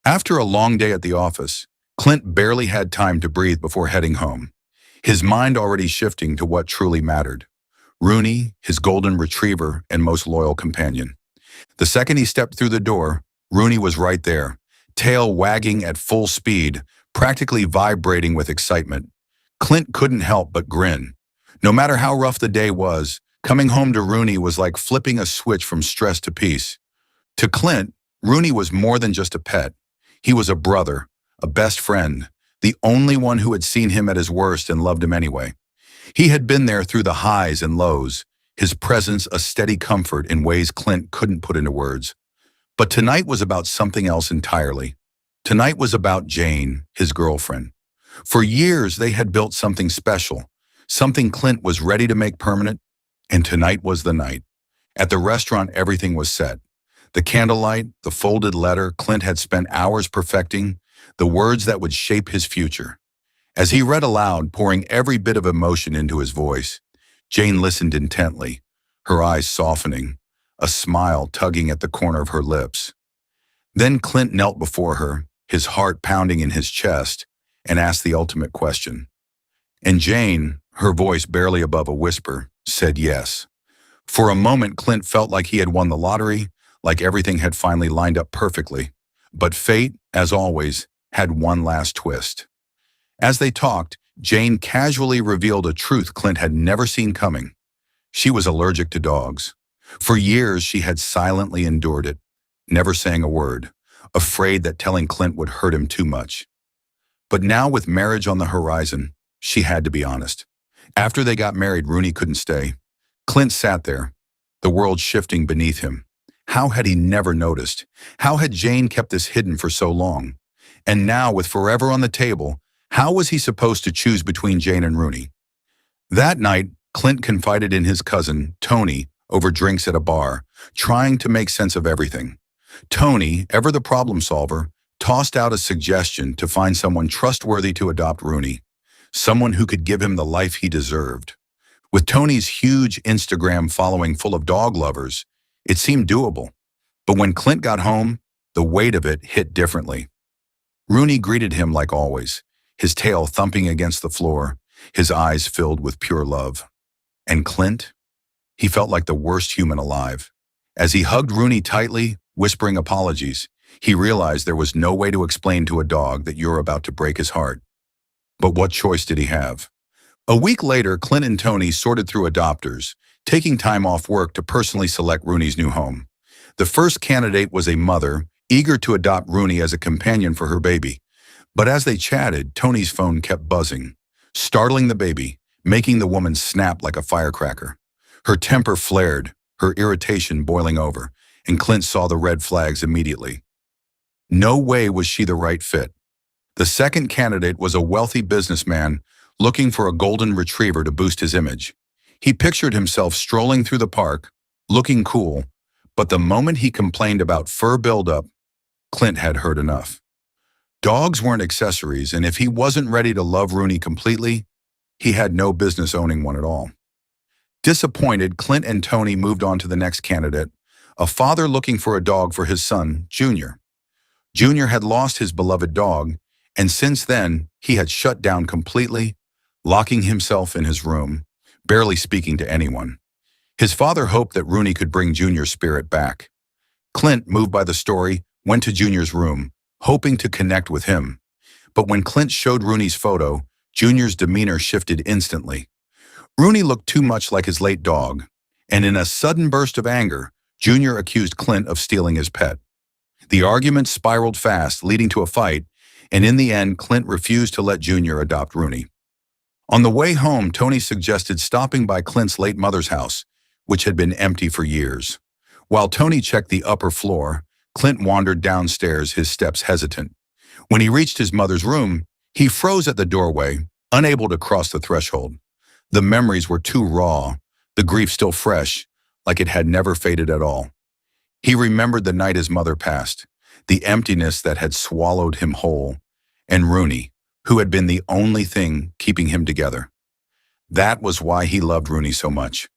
After a long day at the office, Clint barely had time to breathe before heading home, his mind already shifting to what truly mattered. Rooney, his golden retriever and most loyal companion. The second he stepped through the door, Rooney was right there, tail wagging at full speed, practically vibrating with excitement. Clint couldn't help but grin. No matter how rough the day was, coming home to Rooney was like flipping a switch from stress to peace. To Clint, Rooney was more than just a pet. He was a brother, a best friend, the only one who had seen him at his worst and loved him anyway. He had been there through the highs and lows, his presence a steady comfort in ways Clint couldn't put into words. But tonight was about something else entirely. Tonight was about Jane, his girlfriend. For years, they had built something special, something Clint was ready to make permanent, and tonight was the night. At the restaurant, everything was set. The candlelight, the folded letter Clint had spent hours perfecting, the words that would shape his future. As he read aloud, pouring every bit of emotion into his voice, Jane listened intently, her eyes softening, a smile tugging at the corner of her lips. Then Clint knelt before her, his heart pounding in his chest, and asked the ultimate question. And Jane, her voice barely above a whisper, said yes. For a moment, Clint felt like he had won the lottery, like everything had finally lined up perfectly. But fate, as always, had one last twist. As they talked, Jane casually revealed a truth Clint had never seen coming. She was allergic to dogs. For years, she had silently endured it, never saying a word, afraid that telling Clint would hurt him too much. But now, with marriage on the horizon, she had to be honest. After they got married, Rooney couldn't stay. Clint sat there, the world shifting beneath him. How had he never noticed? How had Jane kept this hidden for so long? And now, with forever on the table, how was he supposed to choose between Jane and Rooney? That night, Clint confided in his cousin, Tony, over drinks at a bar, trying to make sense of everything. Tony, ever the problem solver, tossed out a suggestion to find someone trustworthy to adopt Rooney, someone who could give him the life he deserved. With Tony's huge Instagram following full of dog lovers, it seemed doable. But when Clint got home, the weight of it hit differently. Rooney greeted him like always, his tail thumping against the floor, his eyes filled with pure love. And Clint? He felt like the worst human alive. As he hugged Rooney tightly, whispering apologies, he realized there was no way to explain to a dog that you're about to break his heart. But what choice did he have? A week later, Clint and Tony sorted through adopters, taking time off work to personally select Rooney's new home. The first candidate was a mother, eager to adopt Rooney as a companion for her baby. But as they chatted, Tony's phone kept buzzing, startling the baby, making the woman snap like a firecracker. Her temper flared, her irritation boiling over, and Clint saw the red flags immediately. No way was she the right fit. The second candidate was a wealthy businessman looking for a golden retriever to boost his image. He pictured himself strolling through the park, looking cool, but the moment he complained about fur buildup, Clint had heard enough. Dogs weren't accessories, and if he wasn't ready to love Rooney completely, he had no business owning one at all. Disappointed, Clint and Tony moved on to the next candidate, a father looking for a dog for his son, Junior. Junior had lost his beloved dog, and since then, he had shut down completely, locking himself in his room, barely speaking to anyone. His father hoped that Rooney could bring Junior's spirit back. Clint, moved by the story, went to Junior's room, hoping to connect with him. But when Clint showed Rooney's photo, Junior's demeanor shifted instantly. Rooney looked too much like his late dog, and in a sudden burst of anger, Junior accused Clint of stealing his pet. The argument spiraled fast, leading to a fight, and in the end, Clint refused to let Junior adopt Rooney. On the way home, Tony suggested stopping by Clint's late mother's house, which had been empty for years. While Tony checked the upper floor, Clint wandered downstairs, his steps hesitant. When he reached his mother's room, he froze at the doorway, unable to cross the threshold. The memories were too raw, the grief still fresh, like it had never faded at all. He remembered the night his mother passed, the emptiness that had swallowed him whole, and Rooney, who had been the only thing keeping him together. That was why he loved Rooney so much,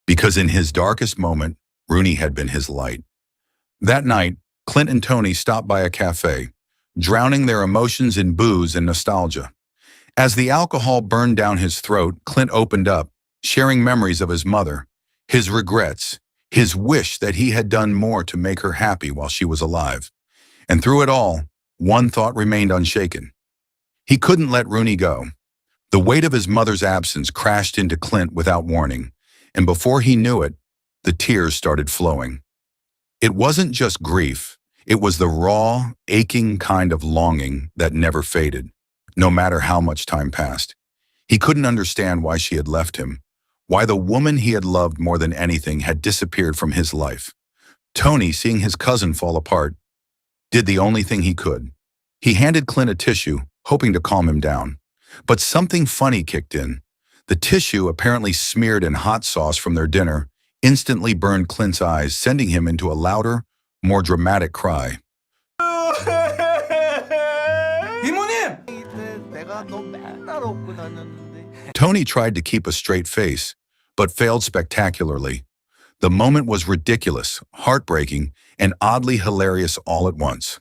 because in his darkest moment, Rooney had been his light. That night, Clint and Tony stopped by a cafe, drowning their emotions in booze and nostalgia. As the alcohol burned down his throat, Clint opened up, sharing memories of his mother, his regrets, his wish that he had done more to make her happy while she was alive. And through it all, one thought remained unshaken. He couldn't let Rooney go. The weight of his mother's absence crashed into Clint without warning, and before he knew it, the tears started flowing. It wasn't just grief, it was the raw, aching kind of longing that never faded, no matter how much time passed. He couldn't understand why she had left him, why the woman he had loved more than anything had disappeared from his life. Tony, seeing his cousin fall apart, did the only thing he could. He handed Clint a tissue, hoping to calm him down. But something funny kicked in. The tissue, apparently smeared in hot sauce from their dinner, instantly burned Clint's eyes, sending him into a louder, more dramatic cry. Tony tried to keep a straight face, but failed spectacularly. The moment was ridiculous, heartbreaking, and oddly hilarious all at once.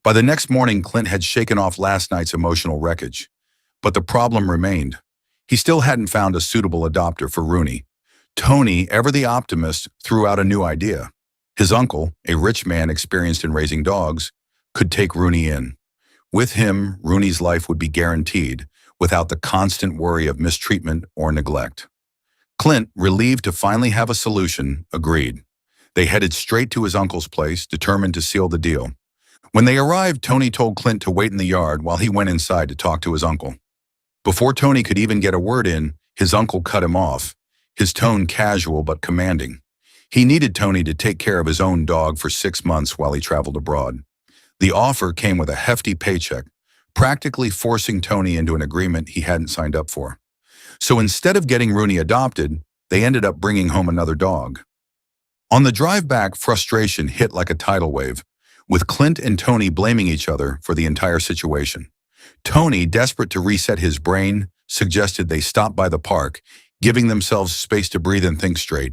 By the next morning, Clint had shaken off last night's emotional wreckage. But the problem remained. He still hadn't found a suitable adopter for Rooney. Tony, ever the optimist, threw out a new idea. His uncle, a rich man experienced in raising dogs, could take Rooney in. With him, Rooney's life would be guaranteed, without the constant worry of mistreatment or neglect. Clint, relieved to finally have a solution, agreed. They headed straight to his uncle's place, determined to seal the deal. When they arrived, Tony told Clint to wait in the yard while he went inside to talk to his uncle. Before Tony could even get a word in, his uncle cut him off, his tone casual but commanding. He needed Tony to take care of his own dog for 6 months while he traveled abroad. The offer came with a hefty paycheck, practically forcing Tony into an agreement he hadn't signed up for. So instead of getting Rooney adopted, they ended up bringing home another dog. On the drive back, frustration hit like a tidal wave, with Clint and Tony blaming each other for the entire situation. Tony, desperate to reset his brain, suggested they stop by the park, giving themselves space to breathe and think straight.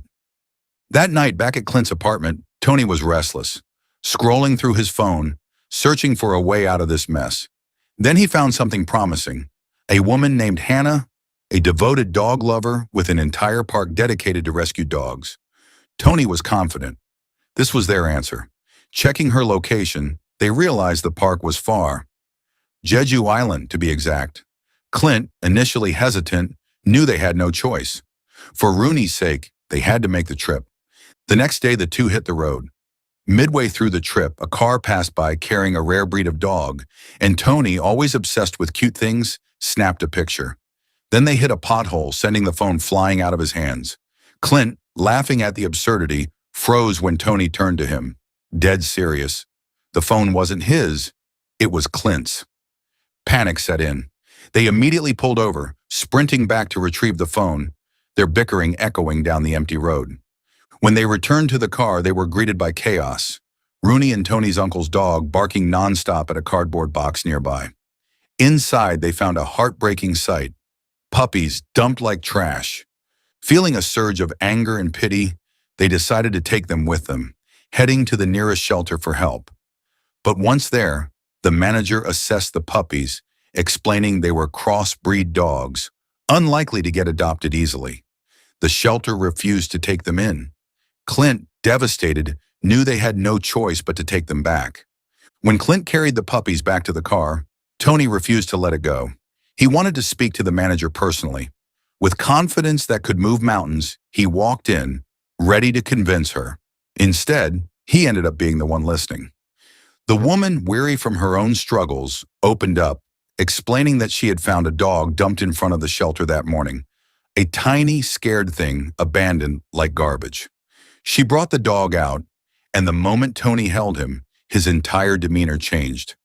That night, back at Clint's apartment, Tony was restless, scrolling through his phone, searching for a way out of this mess. Then he found something promising. A woman named Hannah, a devoted dog lover with an entire park dedicated to rescued dogs. Tony was confident. This was their answer. Checking her location, they realized the park was far. Jeju Island, to be exact. Clint, initially hesitant, knew they had no choice. For Rooney's sake, they had to make the trip. The next day, the two hit the road. Midway through the trip, a car passed by carrying a rare breed of dog, and Tony, always obsessed with cute things, snapped a picture. Then they hit a pothole, sending the phone flying out of his hands. Clint, laughing at the absurdity, froze when Tony turned to him, dead serious. The phone wasn't his, it was Clint's. Panic set in. They immediately pulled over, sprinting back to retrieve the phone, their bickering echoing down the empty road. When they returned to the car, they were greeted by chaos. Rooney and Tony's uncle's dog barking nonstop at a cardboard box nearby. Inside, they found a heartbreaking sight. Puppies dumped like trash. Feeling a surge of anger and pity, they decided to take them with them, heading to the nearest shelter for help. But once there, the manager assessed the puppies, explaining they were cross-breed dogs, unlikely to get adopted easily. The shelter refused to take them in. Clint, devastated, knew they had no choice but to take them back. When Clint carried the puppies back to the car, Tony refused to let it go. He wanted to speak to the manager personally. With confidence that could move mountains, he walked in, ready to convince her. Instead, he ended up being the one listening. The woman, weary from her own struggles, opened up, explaining that she had found a dog dumped in front of the shelter that morning. A tiny, scared thing, abandoned like garbage. She brought the dog out, and the moment Tony held him, his entire demeanor changed.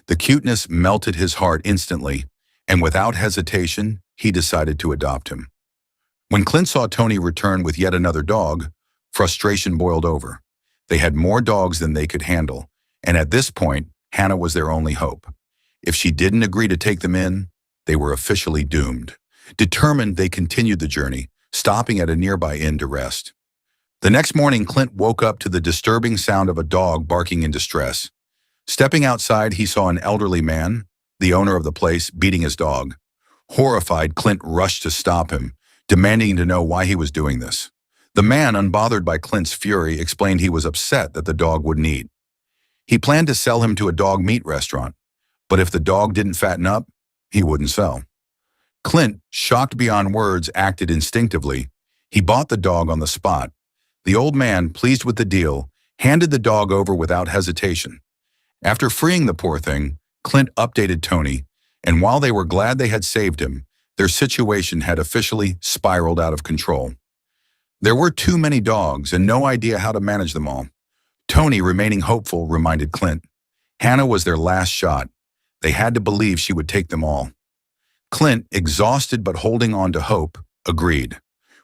The cuteness melted his heart instantly, and without hesitation, he decided to adopt him. When Clint saw Tony return with yet another dog, frustration boiled over. They had more dogs than they could handle, and at this point, Hannah was their only hope. If she didn't agree to take them in, they were officially doomed. Determined, they continued the journey, stopping at a nearby inn to rest. The next morning, Clint woke up to the disturbing sound of a dog barking in distress. Stepping outside, he saw an elderly man, the owner of the place, beating his dog. Horrified, Clint rushed to stop him, demanding to know why he was doing this. The man, unbothered by Clint's fury, explained he was upset that the dog wouldn't eat. He planned to sell him to a dog meat restaurant, but if the dog didn't fatten up, he wouldn't sell. Clint, shocked beyond words, acted instinctively. He bought the dog on the spot. The old man, pleased with the deal, handed the dog over without hesitation. After freeing the poor thing, Clint updated Tony, and while they were glad they had saved him, their situation had officially spiraled out of control. There were too many dogs and no idea how to manage them all. Tony, remaining hopeful, reminded Clint. Hannah was their last shot. They had to believe she would take them all. Clint, exhausted but holding on to hope, agreed.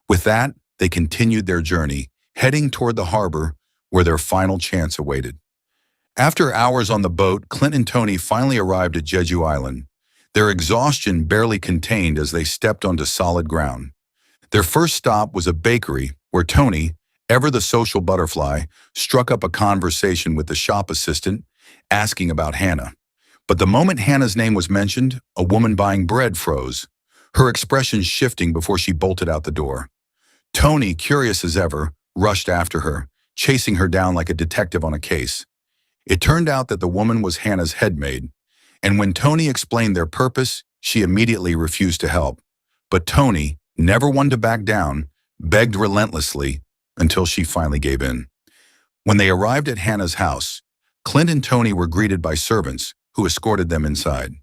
With that, they continued their journey, heading toward the harbor where their final chance awaited. After hours on the boat, Clint and Tony finally arrived at Jeju Island, their exhaustion barely contained as they stepped onto solid ground. Their first stop was a bakery where Tony, ever the social butterfly, struck up a conversation with the shop assistant, asking about Hannah. But the moment Hannah's name was mentioned, a woman buying bread froze, her expression shifting before she bolted out the door. Tony, curious as ever, rushed after her, chasing her down like a detective on a case. It turned out that the woman was Hannah's headmaid, and when Tony explained their purpose, she immediately refused to help. But Tony, never one to back down, begged relentlessly until she finally gave in. When they arrived at Hannah's house, Clint and Tony were greeted by servants who escorted them inside.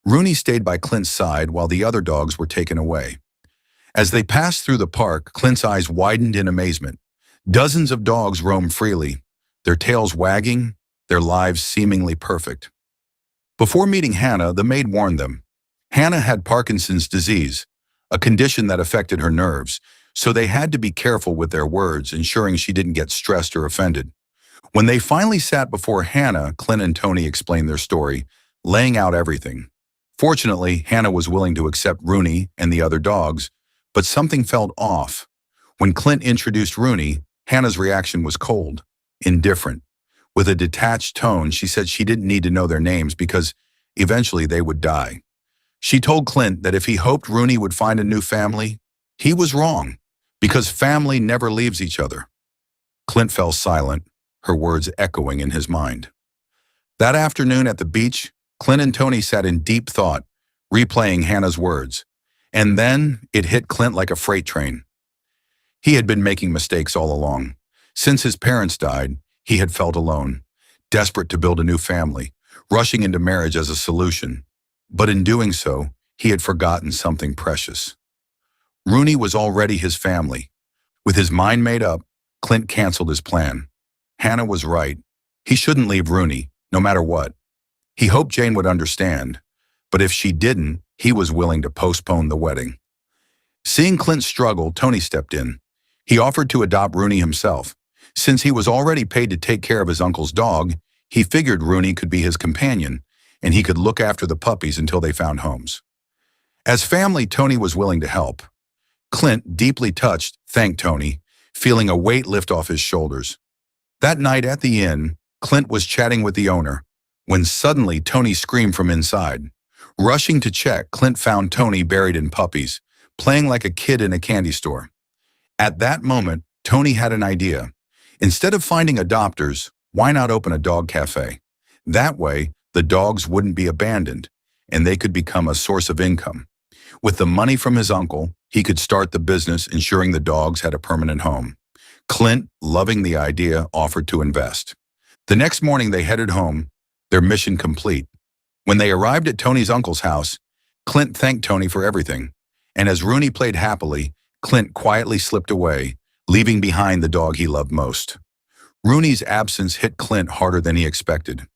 Rooney stayed by Clint's side while the other dogs were taken away. As they passed through the park, Clint's eyes widened in amazement. Dozens of dogs roamed freely, their tails wagging, their lives seemingly perfect. Before meeting Hannah, the maid warned them. Hannah had Parkinson's disease, a condition that affected her nerves, so they had to be careful with their words, ensuring she didn't get stressed or offended. When they finally sat before Hannah, Clint and Tony explained their story, laying out everything. Fortunately, Hannah was willing to accept Rooney and the other dogs, but something felt off. When Clint introduced Rooney, Hannah's reaction was cold, indifferent. With a detached tone, she said she didn't need to know their names because eventually they would die. She told Clint that if he hoped Rooney would find a new family, he was wrong, because family never leaves each other. Clint fell silent, her words echoing in his mind. That afternoon at the beach, Clint and Tony sat in deep thought, replaying Hannah's words. And then it hit Clint like a freight train. He had been making mistakes all along. Since his parents died, he had felt alone, desperate to build a new family, rushing into marriage as a solution. But in doing so, he had forgotten something precious. Rooney was already his family. With his mind made up, Clint canceled his plan. Hannah was right. He shouldn't leave Rooney, no matter what. He hoped Jane would understand, but if she didn't, he was willing to postpone the wedding. Seeing Clint struggle, Tony stepped in. He offered to adopt Rooney himself. Since he was already paid to take care of his uncle's dog, he figured Rooney could be his companion, and he could look after the puppies until they found homes. As family, Tony was willing to help. Clint, deeply touched, thanked Tony, feeling a weight lift off his shoulders. That night at the inn, Clint was chatting with the owner, when suddenly Tony screamed from inside. Rushing to check, Clint found Tony buried in puppies, playing like a kid in a candy store. At that moment, Tony had an idea. Instead of finding adopters, why not open a dog cafe? That way, the dogs wouldn't be abandoned, and they could become a source of income. With the money from his uncle, he could start the business, ensuring the dogs had a permanent home. Clint, loving the idea, offered to invest. The next morning they headed home, their mission complete. When they arrived at Tony's uncle's house, Clint thanked Tony for everything, and as Rooney played happily, Clint quietly slipped away, leaving behind the dog he loved most. Rooney's absence hit Clint harder than he expected.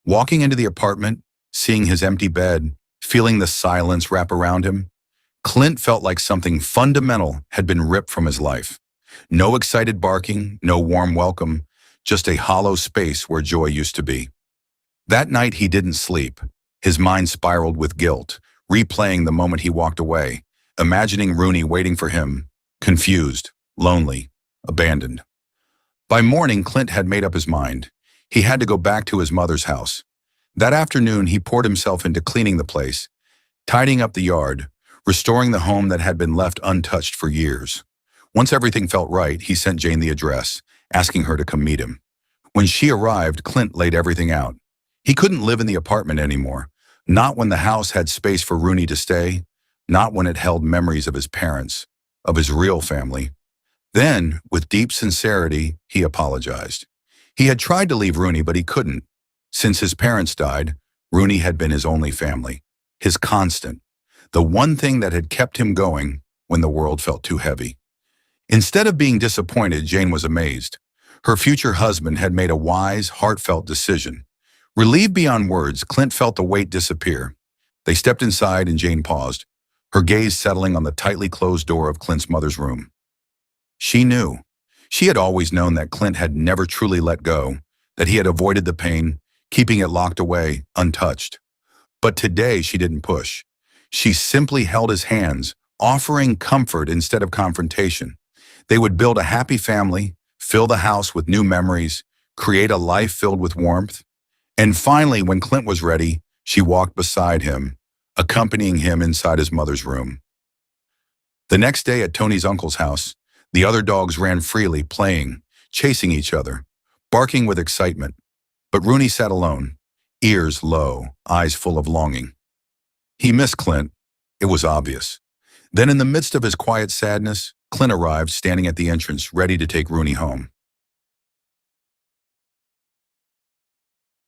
Walking into the apartment, seeing his empty bed, feeling the silence wrap around him, Clint felt like something fundamental had been ripped from his life. No excited barking, no warm welcome, just a hollow space where joy used to be. That night he didn't sleep. His mind spiraled with guilt, replaying the moment he walked away, imagining Rooney waiting for him, confused, lonely, abandoned. By morning, Clint had made up his mind. He had to go back to his mother's house. That afternoon, he poured himself into cleaning the place, tidying up the yard, restoring the home that had been left untouched for years. Once everything felt right, he sent Jane the address, asking her to come meet him. When she arrived, Clint laid everything out. He couldn't live in the apartment anymore, not when the house had space for Rooney to stay, not when it held memories of his parents, of his real family. Then, with deep sincerity, he apologized. He had tried to leave Rooney, but he couldn't. Since his parents died, Rooney had been his only family, his constant, the one thing that had kept him going when the world felt too heavy. Instead of being disappointed, Jane was amazed. Her future husband had made a wise, heartfelt decision. Relieved beyond words, Clint felt the weight disappear. They stepped inside and Jane paused, her gaze settling on the tightly closed door of Clint's mother's room. She knew. She had always known that Clint had never truly let go, that he had avoided the pain, keeping it locked away, untouched. But today she didn't push. She simply held his hands, offering comfort instead of confrontation. They would build a happy family, fill the house with new memories, create a life filled with warmth. And finally, when Clint was ready, she walked beside him, accompanying him inside his mother's room. The next day at Tony's uncle's house, the other dogs ran freely, playing, chasing each other, barking with excitement. But Rooney sat alone, ears low, eyes full of longing. He missed Clint. It was obvious. Then in the midst of his quiet sadness, Clint arrived, standing at the entrance, ready to take Rooney home.